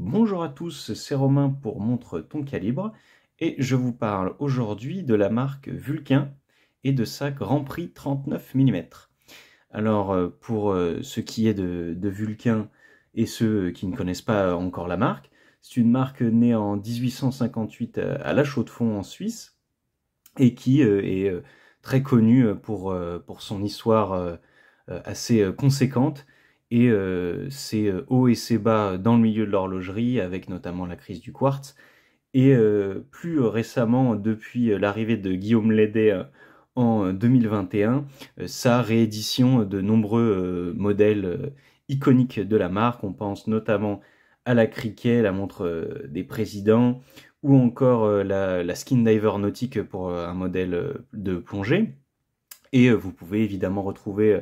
Bonjour à tous, c'est Romain pour Montre ton calibre et je vous parle aujourd'hui de la marque Vulcain et de sa Grand Prix 39 mm. Alors pour ce qui est de Vulcain et ceux qui ne connaissent pas encore la marque, c'est une marque née en 1858 à La Chaux-de-Fonds en Suisse et qui est très connue pour son histoire assez conséquente et ses hauts et ses bas dans le milieu de l'horlogerie, avec notamment la crise du quartz. Et plus récemment, depuis l'arrivée de Guillaume Lédet en 2021, sa réédition de nombreux modèles iconiques de la marque. On pense notamment à la Cricket, la montre des présidents, ou encore la Skin Diver nautique pour un modèle de plongée. Et vous pouvez évidemment retrouver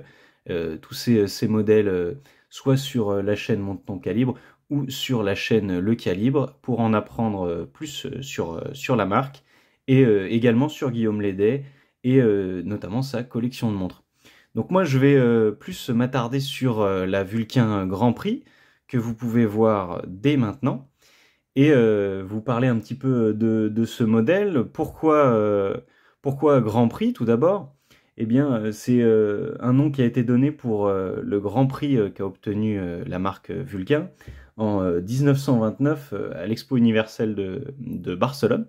tous ces modèles soit sur la chaîne Monte ton calibre ou sur la chaîne Le Calibre pour en apprendre plus sur la marque et également sur Guillaume Lédet et notamment sa collection de montres. Donc moi je vais plus m'attarder sur la Vulcain Grand Prix que vous pouvez voir dès maintenant et vous parler un petit peu de ce modèle. Pourquoi Grand Prix tout d'abord? Eh bien, c'est un nom qui a été donné pour le Grand Prix qu'a obtenu la marque Vulcain en 1929 à l'Expo universelle de Barcelone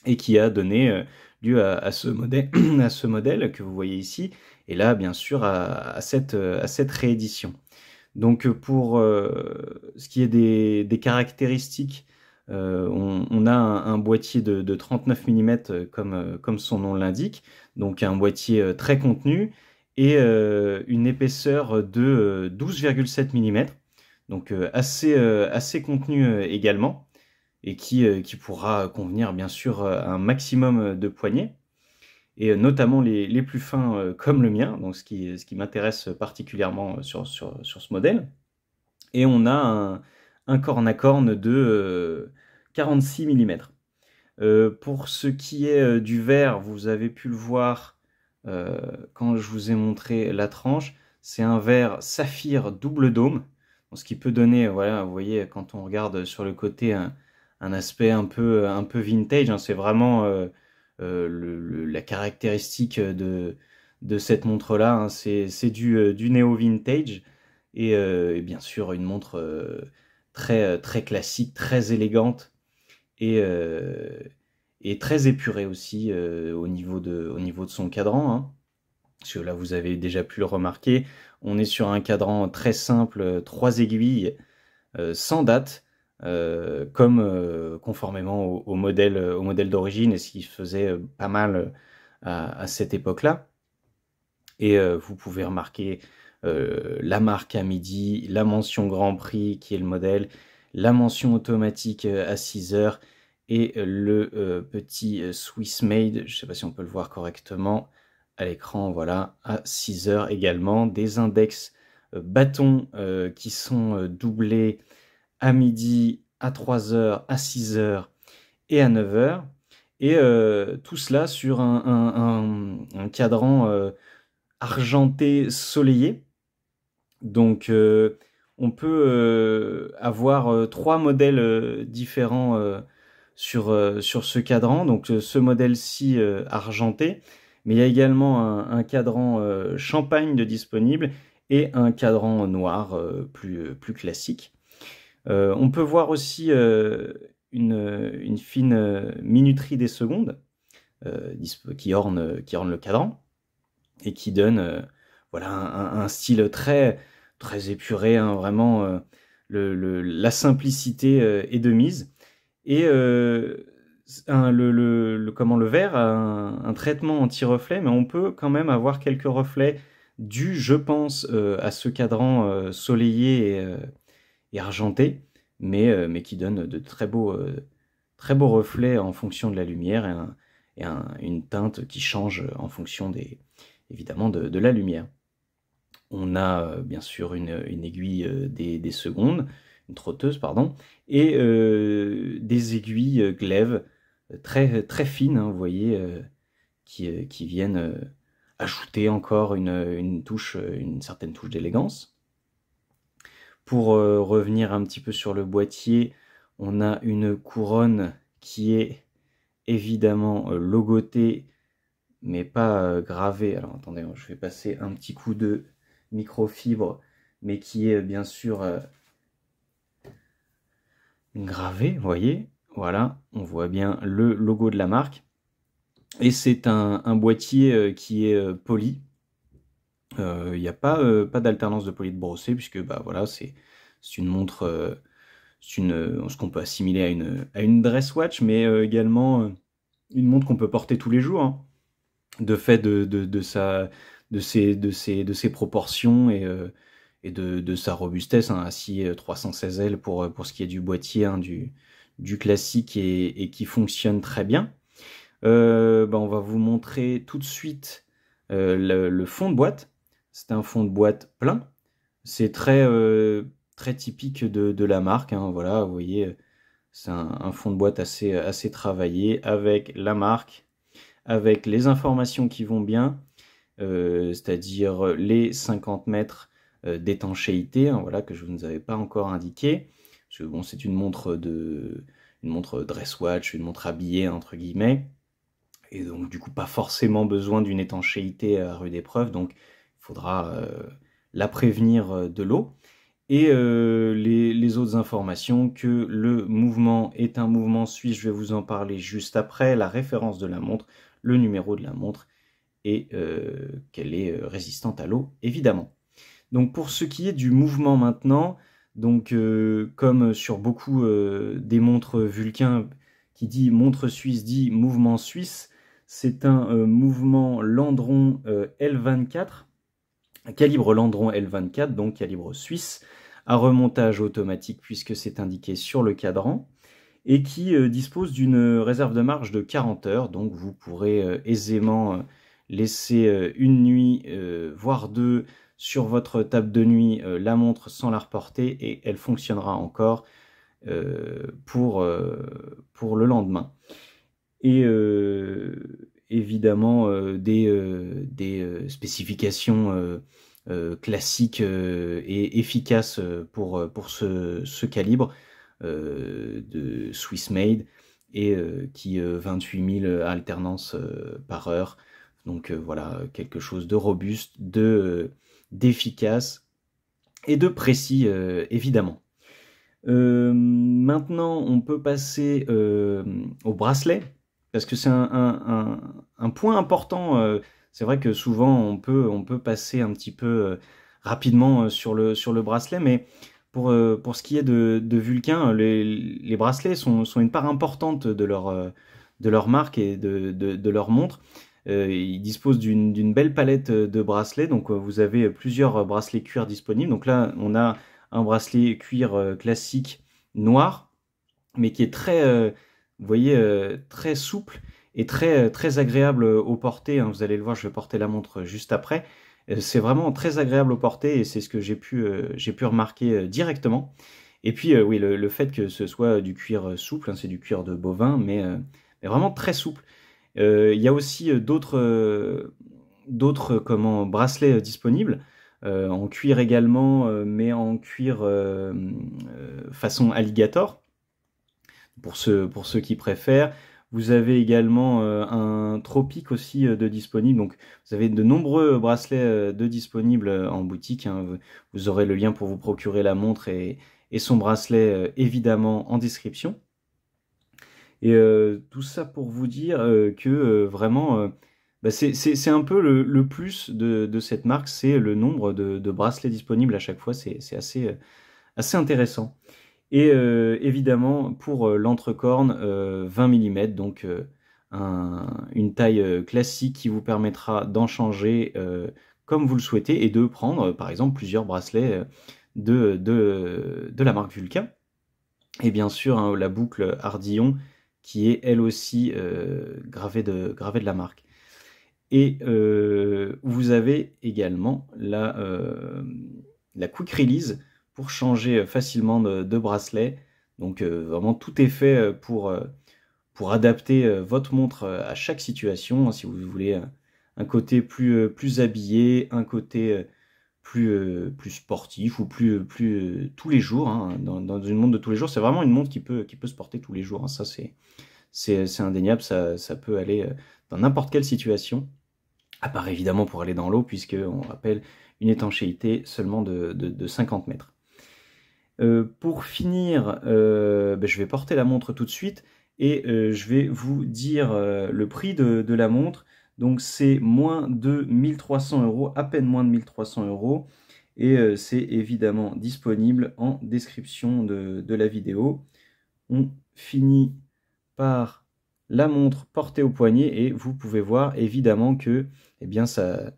et qui a donné lieu à ce modèle, à ce modèle que vous voyez ici et là, bien sûr, à cette réédition. Donc pour ce qui est des caractéristiques, on a un boîtier de 39 mm comme son nom l'indique, donc un boîtier très contenu et une épaisseur de 12,7 mm, donc assez contenu également, et qui pourra convenir bien sûr à un maximum de poignets et notamment les plus fins comme le mien, donc ce qui m'intéresse particulièrement sur ce modèle. Et on a un corne à corne de 46 mm. Pour ce qui est du verre, vous avez pu le voir quand je vous ai montré la tranche, c'est un verre saphir double dôme, donc ce qui peut donner, voilà, vous voyez, quand on regarde sur le côté, un aspect un peu vintage, hein, c'est vraiment la caractéristique de cette montre-là, hein, c'est du néo-vintage, et bien sûr une montre très classique, très élégante, et, euh, et très épurée aussi au niveau de son cadran, hein. Parce que là, vous avez déjà pu le remarquer, on est sur un cadran très simple, 3 aiguilles, sans date, comme conformément au modèle d'origine et ce qui se faisait pas mal à cette époque-là. Et vous pouvez remarquer la marque à midi, la mention Grand Prix qui est le modèle, la mention automatique à 6 heures et le petit Swiss Made, je ne sais pas si on peut le voir correctement à l'écran, voilà, à 6 heures également. Des index bâtons qui sont doublés à midi, à 3 heures, à 6 heures et à 9 heures. Et tout cela sur un cadran argenté soleillé. Donc on peut avoir 3 modèles différents sur ce cadran. Donc ce modèle-ci argenté, mais il y a également un cadran champagne de disponible et un cadran noir plus classique. On peut voir aussi une fine minuterie des secondes qui orne le cadran et qui donne voilà, un style très épuré, hein, vraiment la simplicité est de mise. Et le verre a un traitement anti-reflet, mais on peut quand même avoir quelques reflets dus, je pense, à ce cadran soleillé et argenté, mais qui donne de très beaux reflets en fonction de la lumière et une teinte qui change en fonction évidemment de la lumière. On a bien sûr une aiguille des secondes, une trotteuse, pardon, et des aiguilles glaive très fines, hein, vous voyez, qui viennent ajouter encore une certaine touche d'élégance. Pour revenir un petit peu sur le boîtier, on a une couronne qui est évidemment logotée, mais pas gravée. Alors attendez, je vais passer un petit coup de microfibre, mais qui est bien sûr gravée, vous voyez. Voilà, on voit bien le logo de la marque. Et c'est un boîtier qui est poli. Il n'y a pas d'alternance de poli de brossé, puisque bah, voilà, c'est une montre, ce qu'on peut assimiler à une dress watch, mais également une montre qu'on peut porter tous les jours, hein, de fait de ses proportions et de sa robustesse, hein, acier 316L pour ce qui est du boîtier, hein, du classique et qui fonctionne très bien. Bah, on va vous montrer tout de suite le fond de boîte. C'est un fond de boîte plein. C'est très typique de la marque, hein, voilà, vous voyez, c'est un fond de boîte assez travaillé avec la marque, avec les informations qui vont bien, c'est-à-dire les 50 mètres d'étanchéité, hein, voilà, que je ne vous avais pas encore indiqué. Parce que bon, c'est une montre dress watch, une montre habillée entre guillemets, et donc du coup pas forcément besoin d'une étanchéité à rude épreuve, donc il faudra la prévenir de l'eau. Et les autres informations, que le mouvement est un mouvement suisse, je vais vous en parler juste après, la référence de la montre, le numéro de la montre, et qu'elle est résistante à l'eau, évidemment. Donc pour ce qui est du mouvement maintenant, donc comme sur beaucoup des montres Vulcain, qui dit montre suisse dit mouvement suisse, c'est un mouvement Landron L24, calibre Landron L24, donc calibre suisse, à remontage automatique puisque c'est indiqué sur le cadran, et qui dispose d'une réserve de marche de 40 heures, donc vous pourrez aisément laisser une nuit, voire deux, sur votre table de nuit la montre sans la reporter, et elle fonctionnera encore pour le lendemain. Et évidemment des spécifications classiques et efficaces pour ce calibre de Swiss Made, et qui 28 000 alternances par heure. Donc voilà, quelque chose de robuste, d'efficace et de précis évidemment. Maintenant, on peut passer au bracelet, parce que c'est un point important. C'est vrai que souvent on peut passer un petit peu rapidement sur le bracelet, mais pour ce qui est de Vulcain, les bracelets sont une part importante de leur marque et de leur montre. Ils disposent d'une belle palette de bracelets, donc vous avez plusieurs bracelets cuir disponibles. Donc là, on a un bracelet cuir classique noir, mais qui est vous voyez, très souple et très agréable au porté, hein. Vous allez le voir, je vais porter la montre juste après. C'est vraiment très agréable au porté, et c'est ce que j'ai pu remarquer directement. Et puis oui, le fait que ce soit du cuir souple, hein, c'est du cuir de bovin, mais vraiment très souple. Il y a aussi d'autres bracelets disponibles, en cuir également, mais en cuir façon alligator, pour ceux qui préfèrent. Vous avez également un Tropique aussi de disponible. Donc vous avez de nombreux bracelets de disponibles en boutique, hein. Vous aurez le lien pour vous procurer la montre et son bracelet évidemment en description. Et tout ça pour vous dire que vraiment, bah, c'est un peu le plus de cette marque, c'est le nombre de bracelets disponibles à chaque fois. C'est assez intéressant. Et évidemment, pour l'entrecorne, 20 mm, donc une taille classique qui vous permettra d'en changer comme vous le souhaitez, et de prendre par exemple plusieurs bracelets de la marque Vulcain. Et bien sûr, hein, la boucle Ardillon, qui est elle aussi gravée de la marque. Et vous avez également la quick release pour changer facilement de bracelet. Donc vraiment tout est fait pour adapter votre montre à chaque situation. Si vous voulez un côté plus habillé, un côté plus sportif ou plus tous les jours, hein, dans une montre de tous les jours. C'est vraiment une montre qui peut se porter tous les jours, hein. Ça, c'est indéniable, ça peut aller dans n'importe quelle situation, à part évidemment pour aller dans l'eau, puisque on rappelle une étanchéité seulement de 50 mètres. Pour finir, je vais porter la montre tout de suite et je vais vous dire le prix de la montre. Donc c'est moins de 1300 €, à peine moins de 1300 €. Et c'est évidemment disponible en description de la vidéo. On finit par la montre portée au poignet et vous pouvez voir évidemment que eh bien, ça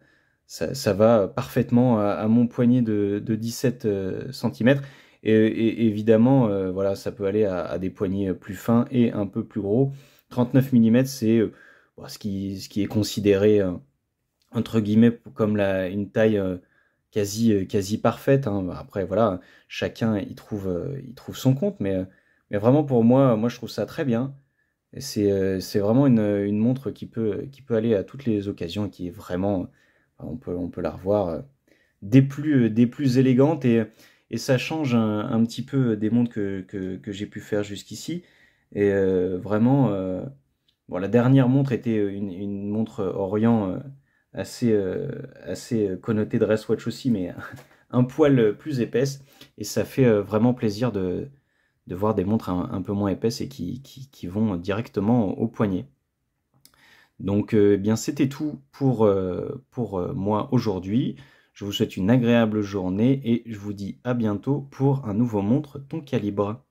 va parfaitement à mon poignet de 17 cm. Et évidemment, voilà, ça peut aller à des poignets plus fins et un peu plus gros. 39 mm, c'est ce qui est considéré, entre guillemets, comme une taille quasi parfaite, hein. Après, voilà, chacun il trouve son compte, mais vraiment pour moi, je trouve ça très bien. C'est vraiment une montre qui peut aller à toutes les occasions et qui est vraiment, on peut la revoir des plus élégantes et ça change un petit peu des montres que j'ai pu faire jusqu'ici. Et vraiment, bon, la dernière montre était une montre Orient assez connotée dresswatch aussi, mais un poil plus épaisse. Et ça fait vraiment plaisir de voir des montres un peu moins épaisses et qui vont directement au poignet. Donc eh bien c'était tout pour moi aujourd'hui. Je vous souhaite une agréable journée et je vous dis à bientôt pour un nouveau montre ton calibre.